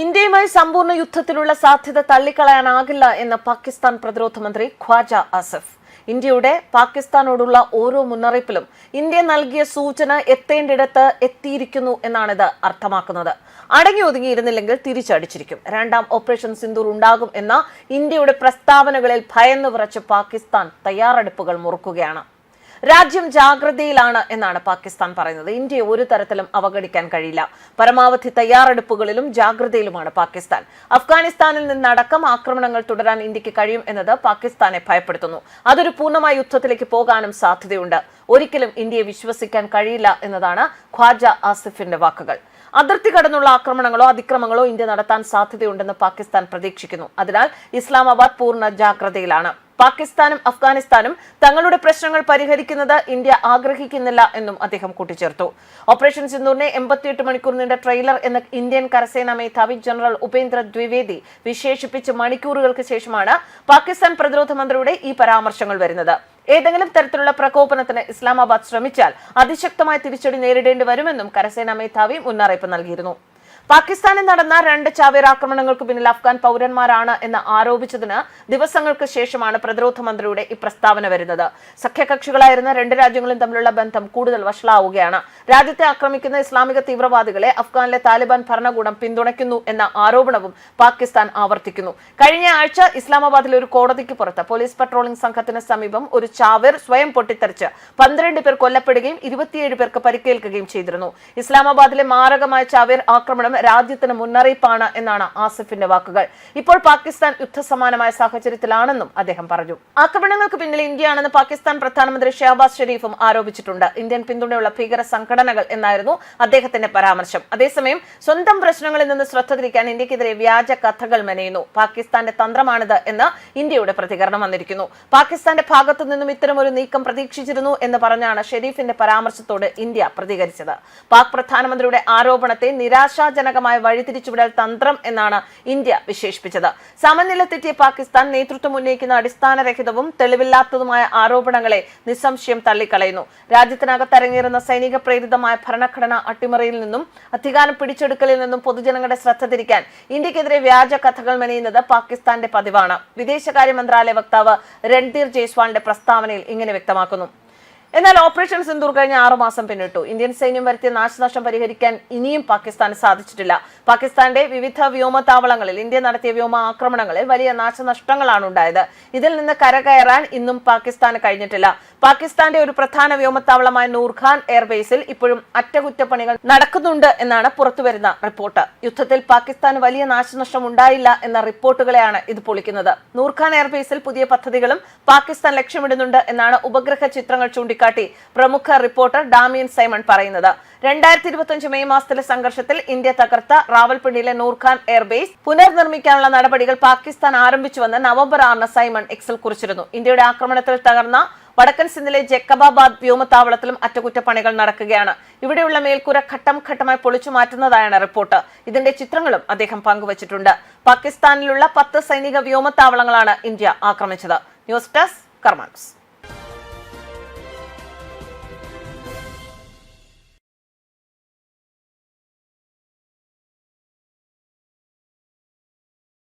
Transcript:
ഇന്ത്യയുമായി സമ്പൂർണ്ണ യുദ്ധത്തിലുള്ള സാധ്യത തള്ളിക്കളയാനാകില്ല എന്ന് പാകിസ്ഥാൻ പ്രതിരോധ മന്ത്രി ഖ്വാജ ആസിഫ്. ഇന്ത്യയുടെ പാകിസ്ഥാനോടുള്ള ഓരോ മുന്നറിയിപ്പിലും ഇന്ത്യ നൽകിയ സൂചന എത്തേണ്ടിടത്ത് എത്തിയിരിക്കുന്നു എന്നാണിത് അർത്ഥമാക്കുന്നത്. അടങ്ങി ഒതുങ്ങിയിരുന്നില്ലെങ്കിൽ തിരിച്ചടിച്ചിരിക്കും. രണ്ടാം ഓപ്പറേഷൻ സിന്ദൂർ ഉണ്ടാകും എന്ന ഇന്ത്യയുടെ പ്രസ്താവനകളിൽ ഭയന്നു വിറച്ച് പാകിസ്ഥാൻ തയ്യാറെടുപ്പുകൾ മുറുക്കുകയാണ്. രാജ്യം ജാഗ്രതയിലാണ് എന്നാണ് പാകിസ്ഥാൻ പറയുന്നത്. ഇന്ത്യയെ ഒരു തരത്തിലും അവഗണിക്കാൻ കഴിയില്ല. പരമാവധി തയ്യാറെടുപ്പുകളിലും ജാഗ്രതയിലുമാണ് പാകിസ്ഥാൻ. അഫ്ഗാനിസ്ഥാനിൽ നിന്നടക്കം ആക്രമണങ്ങൾ തുടരാൻ ഇന്ത്യക്ക് കഴിയും എന്നത് പാകിസ്ഥാനെ ഭയപ്പെടുത്തുന്നു. അതൊരു പൂർണ്ണമായ യുദ്ധത്തിലേക്ക് പോകാനും സാധ്യതയുണ്ട്. ഒരിക്കലും ഇന്ത്യയെ വിശ്വസിക്കാൻ കഴിയില്ല എന്നതാണ് ഖ്വാജ ആസിഫിന്റെ വാക്കുകൾ. അതിർത്തി കടന്നുള്ള ആക്രമണങ്ങളോ അതിക്രമങ്ങളോ ഇന്ത്യ നടത്താൻ സാധ്യതയുണ്ടെന്ന് പാകിസ്ഥാൻ പ്രതീക്ഷിക്കുന്നു. അതിനാൽ ഇസ്ലാമാബാദ് പൂർണ്ണ ജാഗ്രതയിലാണ്. പാകിസ്ഥാനും അഫ്ഗാനിസ്ഥാനും തങ്ങളുടെ പ്രശ്നങ്ങൾ പരിഹരിക്കുന്നത് ഇന്ത്യ ആഗ്രഹിക്കുന്നില്ല എന്നും അദ്ദേഹം കൂട്ടിച്ചേർത്തു. ഓപ്പറേഷൻ സിന്ദൂറിനെ 88 മണിക്കൂർ നീണ്ട ട്രെയിലർ എന്ന് ഇന്ത്യൻ കരസേനാ മേധാവി ജനറൽ ഉപേന്ദ്ര ദ്വിവേദി വിശേഷിപ്പിച്ച് മണിക്കൂറുകൾക്ക് ശേഷമാണ് പാകിസ്ഥാൻ പ്രതിരോധ മന്ത്രിയുടെ ഈ പരാമർശങ്ങൾ വരുന്നത്. ഏതെങ്കിലും തരത്തിലുള്ള പ്രകോപനത്തിന് ഇസ്ലാമാബാദ് ശ്രമിച്ചാൽ അതിശക്തമായ തിരിച്ചടി നേരിടേണ്ടി വരുമെന്നും കരസേനാ മേധാവി മുന്നറിയിപ്പ് നൽകിയിരുന്നു. പാകിസ്ഥാനിൽ നടന്ന 2 ചാവേർ ആക്രമണങ്ങൾക്ക് പിന്നിൽ അഫ്ഗാൻ പൗരന്മാരാണ് എന്ന് ആരോപിച്ചതിന് ദിവസങ്ങൾക്ക് ശേഷമാണ് പ്രതിരോധ മന്ത്രിയുടെ ഈ പ്രസ്താവന വരുന്നത്. സഖ്യകക്ഷികളായിരുന്ന 2 രാജ്യങ്ങളും തമ്മിലുള്ള ബന്ധം കൂടുതൽ വഷളാവുകയാണ്. രാജ്യത്തെ ആക്രമിക്കുന്ന ഇസ്ലാമിക തീവ്രവാദികളെ അഫ്ഗാനിലെ താലിബാൻ ഭരണകൂടം പിന്തുണയ്ക്കുന്നു എന്ന ആരോപണവും പാകിസ്ഥാൻ ആവർത്തിക്കുന്നു. കഴിഞ്ഞ ആഴ്ച ഇസ്ലാമാബാദിലെ ഒരു കോടതിക്ക് പുറത്ത് പോലീസ് പട്രോളിംഗ് സംഘത്തിന് സമീപം ഒരു ചാവേർ സ്വയം പൊട്ടിത്തെറിച്ച് 12 പേർ കൊല്ലപ്പെടുകയും 27 പേർക്ക് പരിക്കേൽക്കുകയും ചെയ്തിരുന്നു. ഇസ്ലാമാബാദിലെ മാരകമായ ചാവേർ ആക്രമണം രാജ്യത്തിന് മുന്നറിയിപ്പാണ് എന്നാണ് ആസിഫിന്റെ വാക്കുകൾ. ഇപ്പോൾ പാകിസ്ഥാൻ യുദ്ധസമാനമായ സാഹചര്യത്തിലാണെന്നും അദ്ദേഹം പറഞ്ഞു. ആക്രമണങ്ങൾക്ക് പിന്നിൽ ഇന്ത്യയാണെന്ന് പാകിസ്ഥാൻ പ്രധാനമന്ത്രി ഷഹബാസ് ഷെരീഫും ആരോപിച്ചിട്ടുണ്ട്. ഇന്ത്യൻ പിന്തുണയുള്ള ഭീകര സംഘടനകൾ എന്നായിരുന്നു അദ്ദേഹത്തിന്റെ പരാമർശം. അതേസമയം സ്വന്തം പ്രശ്നങ്ങളിൽ നിന്ന് ശ്രദ്ധ തിരിക്കാൻ ഇന്ത്യക്കെതിരെ വ്യാജ കഥകൾ മെനയുന്നു. പാകിസ്ഥാന്റെ തന്ത്രമാണിത് എന്ന് ഇന്ത്യയുടെ പ്രതികരണം വന്നിരിക്കുന്നു. പാകിസ്ഥാന്റെ ഭാഗത്തു നിന്നും ഇത്തരമൊരു നീക്കം പ്രതീക്ഷിച്ചിരുന്നു എന്ന് പറഞ്ഞാണ് ഷെരീഫിന്റെ പരാമർശത്തോട് ഇന്ത്യ പ്രതികരിച്ചത്. പാക് പ്രധാനമന്ത്രിയുടെ ആരോപണത്തെ നിരാശാജനകമായ വഴിതിരിച്ചുവിടൽ തന്ത്രം എന്നാണ് ഇന്ത്യ വിശേഷിപ്പിച്ചത്. സമനില തെറ്റിയ പാകിസ്ഥാൻ നേതൃത്വം ഉന്നയിക്കുന്ന അടിസ്ഥാനരഹിതവും തെളിവില്ലാത്തതുമായ ആരോപണങ്ങളെ നിസ്സംശയം തള്ളിക്കളയുന്നു. രാജ്യത്തിനകത്ത് അരങ്ങേറുന്ന സൈനിക പ്രേരിതമായ ഭരണഘടനാ അട്ടിമറിയിൽ നിന്നും അധികാരം പിടിച്ചെടുക്കലിൽ നിന്നും പൊതുജനങ്ങളുടെ ശ്രദ്ധ തിരിക്കാൻ ഇന്ത്യക്കെതിരെ വ്യാജ കഥകൾ മെനയുന്നത് പാകിസ്ഥാന്റെ പതിവാണ്. വിദേശകാര്യ മന്ത്രാലയ വക്താവ് രൺധീർ ജയ്സ്വാളിന്റെ പ്രസ്താവനയിൽ ഇങ്ങനെ വ്യക്തമാക്കുന്നു. എന്നാൽ ഓപ്പറേഷൻ സിന്ദൂർ കഴിഞ്ഞ 6 മാസം പിന്നിട്ടു. ഇന്ത്യൻ സൈന്യം വരുത്തിയ നാശനഷ്ടം പരിഹരിക്കാൻ ഇനിയും പാകിസ്ഥാന് സാധിച്ചിട്ടില്ല. പാകിസ്ഥാന്റെ വിവിധ വ്യോമതാവളങ്ങളിൽ ഇന്ത്യ നടത്തിയ വ്യോമ ആക്രമണങ്ങളിൽ വലിയ നാശനഷ്ടങ്ങളാണ് ഉണ്ടായത്. ഇതിൽ നിന്ന് കരകയറാൻ ഇന്നും പാകിസ്ഥാന് കഴിഞ്ഞിട്ടില്ല. പാകിസ്ഥാന്റെ ഒരു പ്രധാന വ്യോമത്താവളമായ നൂർഖാൻ എയർബേസിൽ ഇപ്പോഴും അറ്റകുറ്റപ്പണികൾ നടക്കുന്നുണ്ട് എന്നാണ് പുറത്തുവരുന്ന റിപ്പോർട്ട്. യുദ്ധത്തിൽ പാകിസ്ഥാന് വലിയ നാശനഷ്ടം ഉണ്ടായില്ല എന്ന റിപ്പോർട്ടുകളെയാണ് ഇത് പൊളിക്കുന്നത്. നൂർഖാൻ എയർബേസിൽ പുതിയ പദ്ധതികളും പാകിസ്ഥാൻ ലക്ഷ്യമിടുന്നുണ്ട് എന്നാണ് ഉപഗ്രഹ ചിത്രങ്ങൾ ചൂണ്ടിക്കാട്ടി പ്രമുഖ റിപ്പോർട്ടർ ഡാമിയൻ സൈമൺ പറയുന്നത്. 2025 മെയ് മാസത്തിലെ സംഘർഷത്തിൽ ഇന്ത്യ തകർത്ത റാവൽപിണ്ടിയിലെ നൂർഖാൻ എയർബേസ് പുനർനിർമ്മിക്കാനുള്ള നടപടികൾ പാകിസ്ഥാൻ ആരംഭിച്ചുവെന്ന് നവംബർ 6 സൈമൺ എക്സിൽ കുറിച്ചിരുന്നു. ഇന്ത്യയുടെ ആക്രമണത്തിൽ തകർന്ന വടക്കൻ സിന്ധിലെ ജക്കബാബാദ് വ്യോമത്താവളത്തിലും അറ്റകുറ്റപ്പണികൾ നടക്കുകയാണ്. ഇവിടെയുള്ള മേൽക്കൂര ഘട്ടം ഘട്ടമായി പൊളിച്ചു മാറ്റുന്നതായാണ് റിപ്പോർട്ട്. ഇതിന്റെ ചിത്രങ്ങളും അദ്ദേഹം പങ്കുവച്ചിട്ടുണ്ട്. പാകിസ്ഥാനിലുള്ള 10 സൈനിക വ്യോമത്താവളങ്ങളാണ് ഇന്ത്യ ആക്രമിച്ചത്. News desk കർമാൻസ്.